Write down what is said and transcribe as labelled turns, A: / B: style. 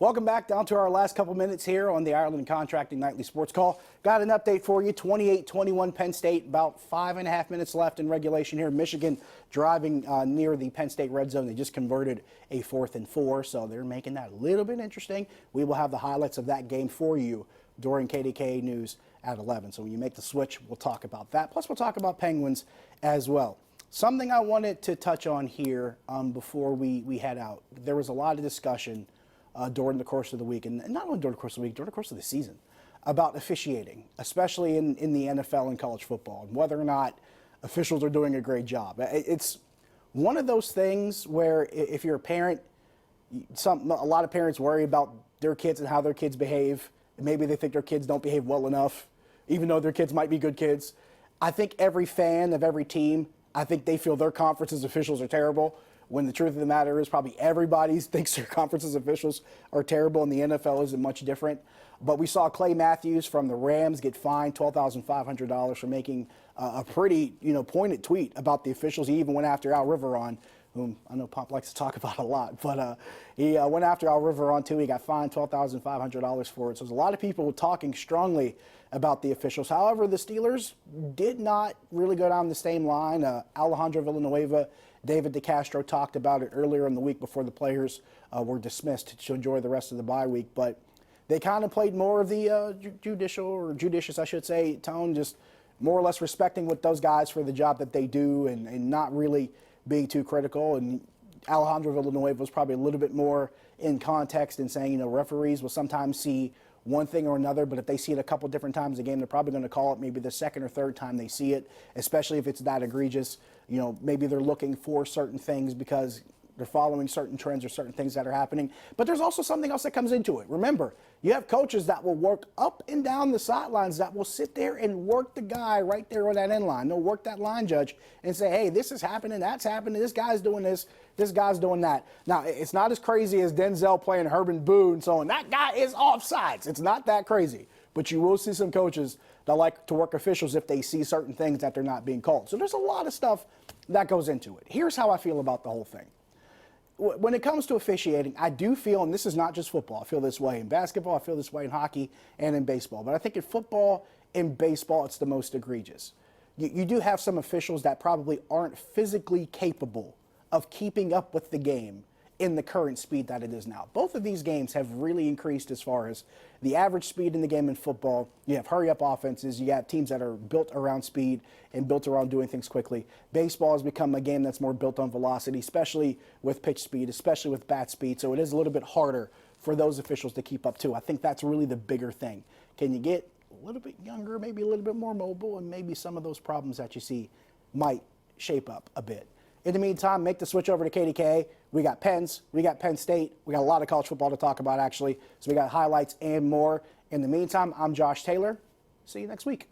A: Welcome back down to our last couple minutes here on the Ireland Contracting Nightly Sports Call. Got an update for you, 28-21 Penn State, about 5.5 minutes left in regulation here. Michigan driving near the Penn State red zone. They just converted a 4th and 4, so they're making that a little bit interesting. We will have the highlights of that game for you during KDKA News at 11. So when you make the switch, we'll talk about that. Plus, we'll talk about Penguins as well. Something I wanted to touch on here before we head out. There was a lot of discussion during the course of the week, and not only during the course of the week, during the course of the season, about officiating, especially in the NFL and college football, and whether or not officials are doing a great job. It's one of those things where if you're a parent, a lot of parents worry about their kids and how their kids behave. Maybe they think their kids don't behave well enough, even though their kids might be good kids. I think every fan of every team, I think they feel their conference's officials are terrible, when the truth of the matter is probably everybody thinks their conference's officials are terrible, and the NFL isn't much different. But we saw Clay Matthews from the Rams get fined $12,500 for making a pretty pointed tweet about the officials. He even went after Al Riveron, whom I know Pop likes to talk about a lot. But he went after Al Riveron, too. He got fined $12,500 for it. So there's a lot of people talking strongly about the officials. However, the Steelers did not really go down the same line. Alejandro Villanueva, David DeCastro talked about it earlier in the week before the players were dismissed to enjoy the rest of the bye week. But they kind of played more of the judicious, I should say, tone, just more or less respecting what those guys for the job that they do and not really being too critical. And Alejandro Villanueva was probably a little bit more in context and saying, referees will sometimes see one thing or another, but if they see it a couple different times a game, they're probably going to call it maybe the second or third time they see it, especially if it's that egregious. Maybe they're looking for certain things because they're following certain trends or certain things that are happening. But there's also something else that comes into it. Remember, you have coaches that will work up and down the sidelines that will sit there and work the guy right there on that end line. They'll work that line judge and say, hey, this is happening, that's happening, this guy's doing this guy's doing that. Now, it's not as crazy as Denzel playing Herman Boone, so that guy is offsides. It's not that crazy. But you will see some coaches that like to work officials if they see certain things that they're not being called. So there's a lot of stuff that goes into it. Here's how I feel about the whole thing. When it comes to officiating, I do feel, and this is not just football, I feel this way in basketball, I feel this way in hockey and in baseball. But I think in football and baseball, it's the most egregious. You do have some officials that probably aren't physically capable of keeping up with the game in the current speed that it is now. Both of these games have really increased as far as the average speed in the game in football. You have hurry-up offenses. You have teams that are built around speed and built around doing things quickly. Baseball has become a game that's more built on velocity, especially with pitch speed, especially with bat speed. So it is a little bit harder for those officials to keep up, too. I think that's really the bigger thing. Can you get a little bit younger, maybe a little bit more mobile, and maybe some of those problems that you see might shape up a bit. In the meantime, make the switch over to KDKA. We got Penns, we got Penn State. We got a lot of college football to talk about, actually. So we got highlights and more. In the meantime, I'm Josh Taylor. See you next week.